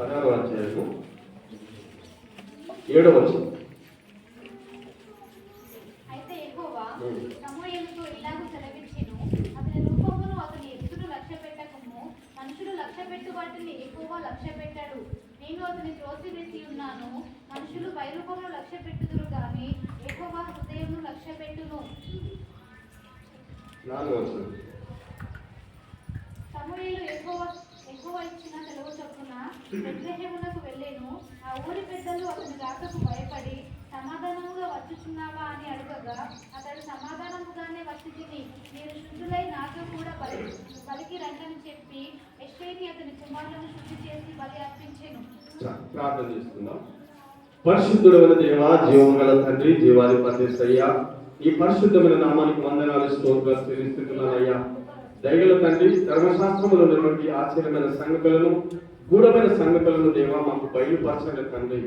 16వ అధ్యాయము 7వ వచనం. అయితే యెహోవా సమూయేలుతో ఇలాగు సెలవిచ్చెను, అతని రూపమును అతని ఎత్తును లక్ష్యపెట్టకుము. మనుషులు లక్ష్యపెట్టు వాటిని యెహోవా లక్ష్యపెట్టాడు. నేను అతని త్రోసివేసి ఉన్నాను. మనుషులు పైరూపమును లక్ష్యపెట్టుదురు గాని యెహోవా హృదయమును లక్ష్యపెట్టును. 4వ వచనం. సమూయేలు యెహోవా ఇచ్చిన సెలవు చొప్పున బెత్లెహేమునకు వెళ్ళెను. ఆ ఊరి పెద్దలు అతని రాకకు భయపడి, సమాధానముగా వచ్చుచున్నావా అని అడగగా, అతడు సమాధానముగానే వచ్చి తిని, మీరు శుద్ధులై నాతో కూడా బలికి రండని చెప్పి యెష్షయిని అతని కుమారులను శుద్ధి చేసి బలి అర్పించెను. ప్రార్థన చేస్తున్నాం. పరిశుద్ధుడైన దేవా, జీవము గల తండ్రి, జీవాధిపతి యేసయ్యా, ఈ పరిశుద్ధమైన నామానికి వందనాలు, స్తోత్రాలు చెల్లిస్తున్నానయ్యా. దయగల తండ్రి, ధర్మశాస్త్రములో ఉన్నటువంటి ఆశ్చర్యమైన సంగతులను, గూఢమైన సంగతులను దేవా మాకు బయలుపరచండి తండ్రి.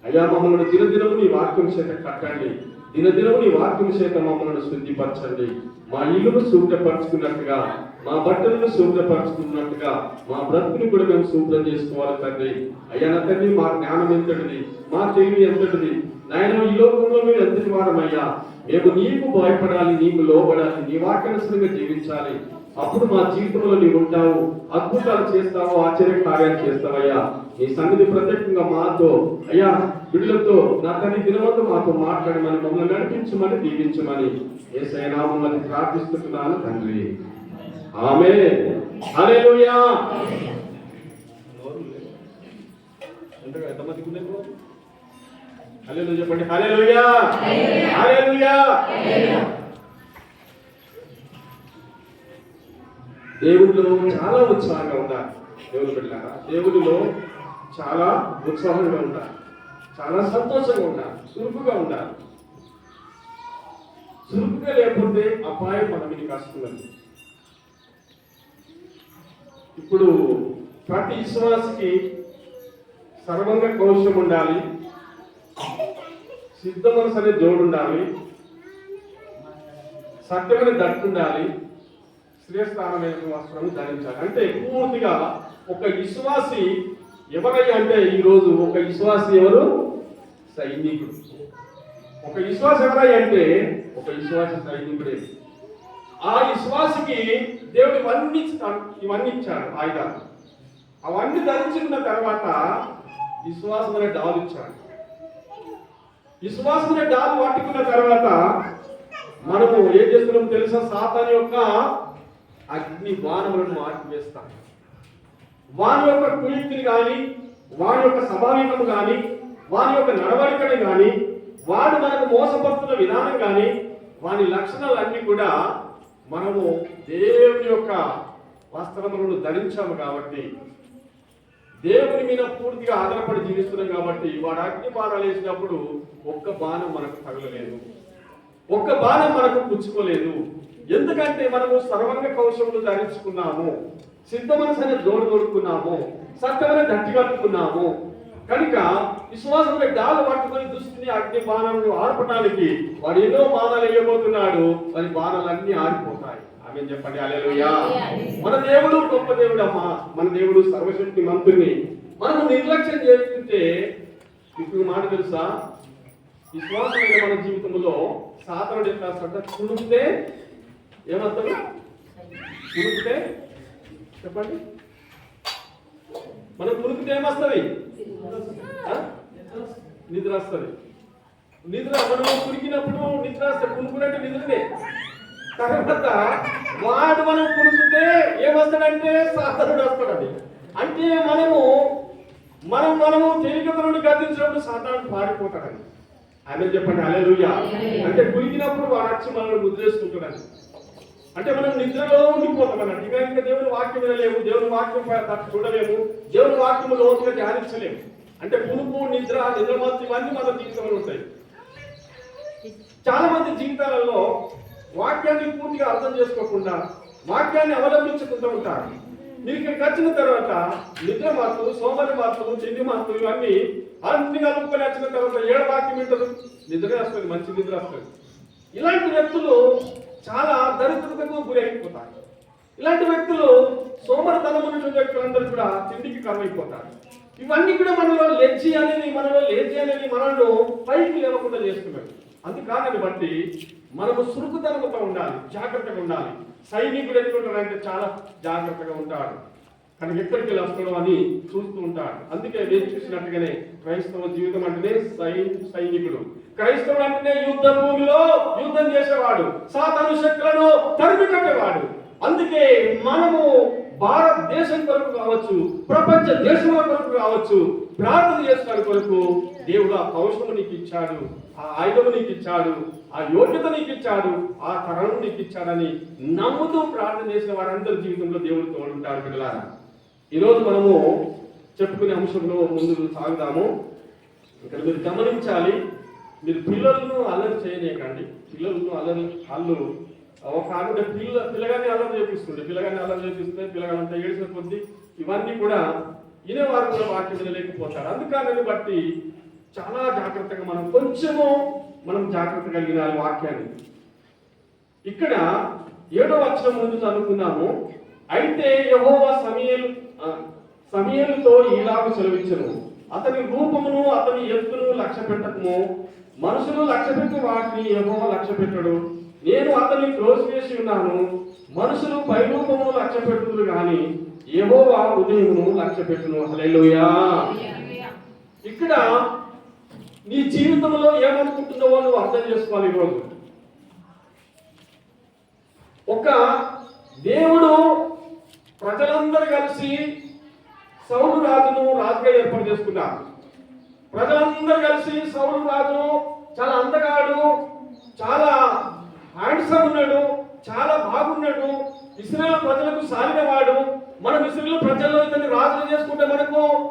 అయ్యా, మమ్మల్ని దినదినము నీ వాక్యం చేత కట్టండి. దినదినము నీ వాక్యం చేత మమ్మల్ని శుద్ధిపరచండి. మా ఇల్లును శుభ్రపరచుకున్నట్టుగా, మా బట్టలను శుభ్రపరచుకున్నట్టుగా మా బ్రతుకుని కూడా మేము శుభ్రం చేసుకోవాలి తండ్రి. అయ్యా నా తండ్రి, మా జ్ఞానం ఎంతటిది, మా తెలివి ఎంతటిది నాయన, ఈ లోకంలో మేము ఎంతటి వారమయ్యా. మేము నీకు భయపడాలి, నీకు లోబడాలి, నీ వాక్యానుసారంగా జీవించాలి. అప్పుడు మా జీవితంలో నీవు ఉంటావు, అద్భుతాలు చేస్తావు, ఆశ్చర్య కార్యాలు చేస్తావయ్యా. నీ సన్నిధి ప్రత్యేకంగా మాతో అయ్యా బిడ్డలతో నా తండ్రి దినవంతు మాతో మాట్లాడమని, మమ్మల్ని నడిపించమని, దీవించమని యేసయ్య నామములో ప్రార్థిస్తున్నాను తండ్రి. ఆమేన్. హల్లెలూయా. ఎంతమందికి ఉంది? హల్లెలూయా చెప్పండి. హల్లెలూయా, హల్లెలూయా. దేవుడిలో చాలా ఉత్సాహంగా ఉన్నారు. దేవుడు బిడ్డలారా, దేవుడిలో చాలా ఉత్సాహంగా ఉంటారు, చాలా సంతోషంగా ఉంటారు, చురుకుగా ఉంటారు. చురుకుగా లేకపోతే అపాయం మన మీదకి వస్తున్నది. ఇప్పుడు ప్రతి విశ్వాసికి సర్వంగా కౌశలం ఉండాలి, సిద్ధ మనసు అనే జోడు ఉండాలి, సత్యమైన దట్టు ఉండాలి, శ్రేష్ఠమైన వస్త్రం ధరించాలి. అంటే పూర్తిగా ఒక విశ్వాసి ఎవరయ్యా అంటే, ఈరోజు ఒక విశ్వాసి ఎవరు? సైనికుడు. ఒక విశ్వాసి ఎవరయ్యా అంటే, ఒక విశ్వాసి సైనికుడే. ఆ విశ్వాసికి దేవుడు ఇవన్నీ ఇచ్చాడు ఆయుధాలు. అవన్నీ ధరించుకున్న తర్వాత విశ్వాసం అనే డాలు ఇచ్చాడు. విశ్వాసం అనే డాలు పట్టుకున్న తర్వాత మనము ఏం చేస్తున్నాం తెలుసా? సాతాను యొక్క అగ్ని బాణములను మార్పివేస్తాం. వాని యొక్క కుయుక్తిని కానీ, వాని యొక్క స్వాభావికము కానీ, వాని యొక్క నడవడికని కానీ, వాడు మనకు మోసపడుతున్న విధానం కానీ, వాని లక్షణాలన్నీ కూడా మనము దేవుని యొక్క వస్త్రములను ధరించాము కాబట్టి, దేవుని మీద పూర్తిగా ఆధారపడి జీవిస్తున్నాం కాబట్టి, వాడు అగ్ని బాణాలు వేసినప్పుడు ఒక్క బాణం మనకు తగలలేదు, ఒక్క బాణం మనకు పుచ్చుకోలేదు. ఎందుకంటే మనము సర్వంగ కౌశములు ధరించుకున్నాము, సిద్ధ మనసు అనే జోడు తోడుకున్నాము, సత్యమైన దట్టి కట్టుకున్నాము. కనుక విశ్వాసంలో డాలు పట్టుకుని దుస్తుని అగ్ని బాణాలను ఆర్పటానికి వాడు ఎన్నో బాణాలు వేయబోతున్నాడు. వారి బాణాలన్నీ ఆరిపోతాయి. ఆమె చెప్పండి. హల్లెలూయా. మన దేవుడు గొప్ప దేవుడు అమ్మా. మన దేవుడు సర్వశక్తి మంతుని మనము నిర్లక్ష్యం చేస్తుంటే, ఇప్పుడు మాట తెలుసా? విశ్వాసమైన మన జీవితంలో సాధారణ ఎట్లా కుణికితే ఏమవుతుంది? కుణికితే చెప్పండి, మనం కుణికితే ఏమొస్తుంది? నిద్ర వస్తుంది. నిద్ర మనం కురికినప్పుడు నిద్ర వస్తే, కునుకునంటే నిద్రనే. తర్వాత వాడు మనం కురికితే ఏమొస్తాడంటే సాతానుడు వస్తాడని. అంటే మనము తేలికత నుండి గర్తించినప్పుడు సాతానుడు పారిపోతాడని. ఆమె చెప్పండి. హల్లెలూయా. అంటే కురికినప్పుడు వాడు వచ్చి మనల్ని ముద్రేసుకుంటాడని. అంటే మనం నిద్రలో ఉండిపోతాం అన్నట్టు. ఇంకా దేవుని వాక్యం వినలేము, దేవుని వాక్యం చూడలేము, దేవుని వాక్యం లోతుగా ధ్యానించలేము. అంటే కునుకు, నిద్ర మత్తు ఇవన్నీ మన జీవితంలో ఉంటాయి. చాలా మంది జీవితాలలో వాక్యాన్ని పూర్తిగా అర్థం చేసుకోకుండా, వాక్యాన్ని అవలంబించకుండా ఉంటారు. మీరు ఇక్కడికి వచ్చిన తర్వాత నిద్ర మాత్రం, సోమరి మాత్రం, చెంది మాత్రం ఇవన్నీ అన్ని కలుపుకొని వచ్చిన తర్వాత ఏడు వాక్యం వింటారు, నిద్ర వస్తుంది, మంచి నిద్ర వస్తుంది. ఇలాంటి వ్యక్తులు చాలా దరిద్రతకు గురైపోతారు. ఇలాంటి వ్యక్తులు సోమరితనం ఉన్న వ్యక్తులందరూ కూడా తిండికి కరువైపోతారు. ఇవన్నీ కూడా మనలో లేచి అనేది మనల్ని పైకి లేవకుండా చేస్తున్నాడు. అందుకాని బట్టి మనము సురుకుతనంతో ఉండాలి, జాగ్రత్తగా ఉండాలి. సైనికుడు ఎట్లుంటాడంటే చాలా జాగ్రత్తగా ఉంటాడు, కానీ ఎక్కడికి వెళ్ళి వస్తాడో అని చూస్తూ ఉంటాడు. అందుకే నేను చూసినట్టుగానే క్రైస్తవ జీవితం అంటేనే సైనికుడు. క్రైస్తవుడు అంటేనే యుద్ధ భూమిలో యుద్ధం చేసేవాడు, సాతాను శక్తులను తరిమి కట్టేవాడు. అందుకే మనము భారతదేశం కొరకు కావచ్చు, ప్రపంచ దేశముల కొరకు కావచ్చు, ప్రార్థన చేసుకోవడానికి కొరకు దేవుడు ఆ కౌశలము నీకు ఇచ్చాడు, ఆ ఆయుధము నీకు ఇచ్చాడు, ఆ యోగ్యత నీకు ఇచ్చాడు, ఆ తరం నీకు ఇచ్చాడని నమ్ముతూ ప్రార్థన చేసిన వారందరి జీవితంలో దేవుడు తోడుంటాడు. పిల్లలారా, ఈరోజు మనము చెప్పుకునే అంశంలో ముందుకు సాగుదాము. ఇక్కడ మీరు గమనించాలి, మీరు పిల్లలను అల్లరి చేయలేకండి. పిల్లలను వాళ్ళు ఒక ఆవిడ పిల్లగాన్ని అల్లరి చేపిస్తుంది, పిల్లగానంతా ఏడిసిన కొద్దీ ఇవన్నీ కూడా వినేవారు కూడా వాక్యం వినలేకపోతారు. అందుకని బట్టి చాలా జాగ్రత్తగా మనం జాగ్రత్తగా వినాలి వాక్యాన్ని. ఇక్కడ 7వ వచనం ముందు చదువుకున్నాము. అయితే యెహోవా సమూయేలుతో ఇలాగ సెలవిచ్చెను, అతని రూపమును అతని ఎత్తును లక్ష్య పెట్టకము. మనుషులు లక్ష్య పెట్టి వాటిని యెహోవా లక్ష్య పెట్టడు. నేను అతన్ని త్రోసివేసి ఉన్నాను. మనుషులు పై రూపమును లక్ష్య పెట్టుదురు గాని యెహోవా హృదయమును లక్ష్య పెట్టును. హల్లెలూయా. ఇక్కడ నీ జీవితంలో ఏమనుకుంటున్నావో నువ్వు అర్థం చేసుకోవాలి. ఈరోజు ఒక దేవుడు ప్రజలందరూ కలిసి సౌలు రాజును రాజుగా ఏర్పాటు చేసుకున్నారు. ప్రజలందరూ కలిసి సౌలు రాజు చాలా అందగాడు, చాలా హ్యాండ్సమ్ ఉన్నాడు, చాలా బాగున్నాడు, ఇశ్రాయేలు ప్రజలకు సాలినవాడు. మనం ఇశ్రాయేలు ప్రజల్లో ఇతన్ని రాజుగా చేసుకుంటే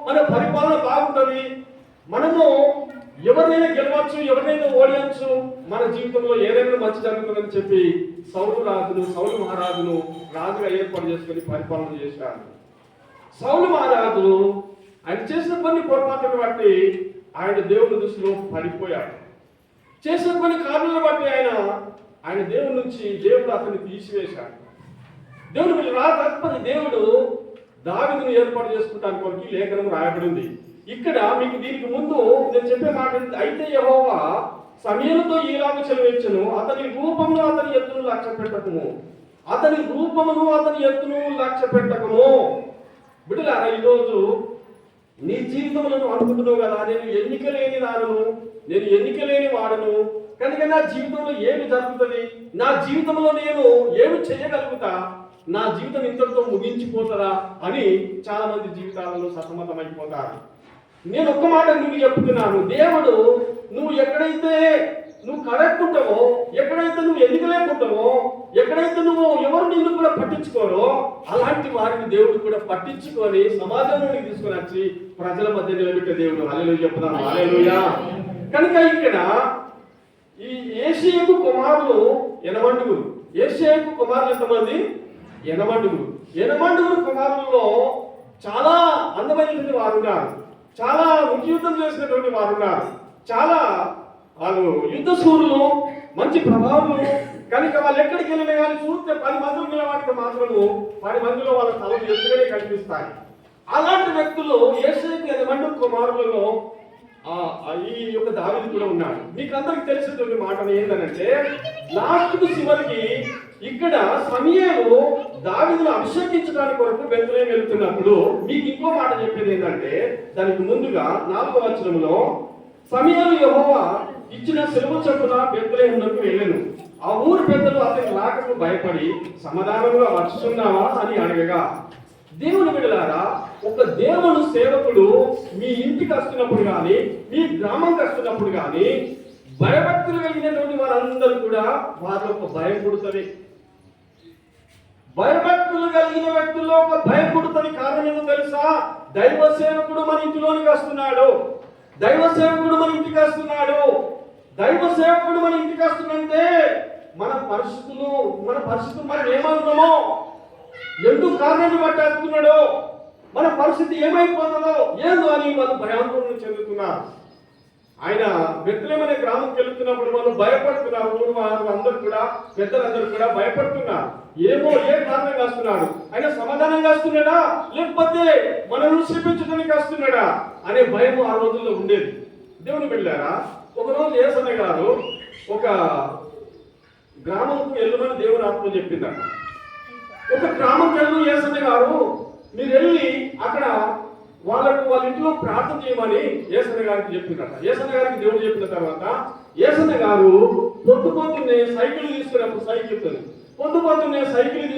మన పరిపాలన బాగుంటుంది, మనము ఎవరినైనా గెలవచ్చు, ఎవరినైనా ఓడియచ్చు, మన జీవితంలో ఏదైనా మంచి జరుగుతుందని చెప్పి సౌలు మహారాజును రాజుగా ఏర్పాటు చేసుకుని పరిపాలన చేశాడు. సౌలు మహారాజు ఆయన చేసిన కొన్ని పొరపాట్లను బట్టి ఆయన దేవుని దృష్టిలో పడిపోయాడు. చేసిన కొన్ని కారణాలను బట్టి ఆయన దేవుడి నుంచి దేవుడు అతన్ని తీసివేశాడు. దేవుడు వీళ్ళు తప్పని దేవుడు దావీదును ఏర్పాటు చేసుకుంటానికి కొరకు లేఖనం రాయబడింది. ఇక్కడ మీకు దీనికి ముందు నేను చెప్పే మాట, అయితే యెహోవా సమూయేలుతో ఇలాగ సెలవిచ్చెను, అతని రూపమును అతని ఎత్తును లక్ష్య పెట్టకము. అతని రూపమును అతని ఎత్తును లక్ష్య పెట్టకము. బిడ్డలారా, ఈరోజు నీ జీవితంలో నువ్వు అనుకుంటున్నావు కదా, నేను ఎన్నిక లేని వాడను, కనుక నా జీవితంలో ఏమి జరుగుతుంది, నా జీవితంలో నేను ఏమి చేయగలుగుతా, నా జీవితం ఇంతటితో ముగించిపోతారా అని చాలా మంది జీవితాలలో సతమతమైపోతారు. నేను ఒక్క మాట నువ్వు చెప్తున్నాను, దేవుడు ఎక్కడైతే నువ్వు కరెక్ట్ ఉంటావో, ఎక్కడైతే నువ్వు ఎన్నిక లేకుంటావో, ఎక్కడైతే నువ్వు ఎవరు నిన్ను కూడా పట్టించుకోరో అలాంటి వారిని దేవుడు కూడా పట్టించుకొని సమాజంలోకి తీసుకొని వచ్చి ప్రజల మధ్య నిలబెట్టే దేవుడు. హల్లెలూయా చెప్తాను. హల్లెలూయా. కనుక ఇక్కడ ఈ యేషీయకు కుమారులు 80. యేషీయకు కుమారులు ఎంతమంది? 80. 80 కుమారులలో చాలా అందమైనటువంటి వారు ఉన్నారు, చాలా యుద్ధం చేసినటువంటి వారు ఉన్నారు, చాలా వాళ్ళు యుద్ధ సూరులు, మంచి ప్రభావములు. కనుక వాళ్ళు ఎక్కడికి వెళ్ళినా కానీ చూస్తే 10 మందిలో నిలబడితే మాత్రము 10 మందిలో వాళ్ళ తలలు ఎత్తుగానే కనిపిస్తాయి. అలాంటి వ్యక్తులు యేషీయకు 80 కుమారులలో ఈ యొక్క దావీదు కూడా ఉన్నాడు. మీకు అందరికి తెలిసినటువంటి మాట ఏంటంటే, లాస్ట్కు చివరికి ఇక్కడ సమూయేలు దావీదును అభిషేకించడానికి కొరకు బెత్లెహేము వెళ్తున్నప్పుడు మీకు ఇంకో మాట చెప్పేది ఏంటంటే, దానికి ముందుగా 4వ వచనంలో సమూయేలు యెహోవా ఇచ్చిన సెలవు చొప్పున బెత్లెహేమునకు వెళ్ళెను. ఆ ఊరు పెద్దలు అతని రాకకు భయపడి సమాధానంగా వచ్చుచున్నావా అని అడగగా, దేవుని బిడ్డలారా, ఒక దేవుని సేవకుడు మీ ఇంటికి వస్తున్నప్పుడు కానీ, మీ గ్రామంకి వస్తున్నప్పుడు కానీ, భయభక్తులు కలిగినటువంటి వారందరూ కూడా వారిలో ఒక భయం పుడుతుంది. భయభక్తులు కలిగిన వ్యక్తుల్లో ఒక భయం పుడుతుంది. కారణం ఏమో తెలుసా? దైవ సేవకుడు మన ఇంటిలోనికి వస్తున్నాడు, దైవ సేవకుడు మన ఇంటికి వస్తున్నాడు. దైవ సేవకుడు మన ఇంటికి వస్తుందంటే మన పరిస్థితులు మనం ఏమవుతున్నామో, ఎందుకు కారణాన్ని బట్టి వస్తున్నాడో, మన పరిస్థితి ఏమైపోతుందో ఏదో అని వాళ్ళు భయాందోళన చెందుతున్నారు. ఆయన బెత్లెహేము అనే గ్రామంకి వెళుతున్నప్పుడు వాళ్ళు భయపడుతున్నారు. ఊరు వారు అందరూ కూడా, పెద్దలందరూ కూడా భయపడుతున్నారు. ఏ కారణంగా వస్తున్నాడు. ఆయన సమాధానంగా వస్తున్నాడా లేకపోతే మనల్ని శ్రమించడానికి వస్తున్నాడా అనే భయం ఆ రోజుల్లో ఉండేది. దేవుని బిడ్డలారా, ఒకరోజు యేసయ్య గారు ఒక గ్రామంకు వెళ్ళమని దేవుని ఆత్మ చెప్పిందట. ఒక గ్రామంకి వెళ్ళి యేసయ్య గారు మీరు వెళ్ళి అక్కడ వాళ్ళ ఇంట్లో ప్రార్థన చేయమని యేసయ్య గారికి చెప్పిందట. యేసయ్య గారికి దేవుడు చెప్పిన తర్వాత యేసయ్య గారు పొద్దున్నే సైకిల్ తీసుకున్నప్పుడు పొద్దున్నే సైకిల్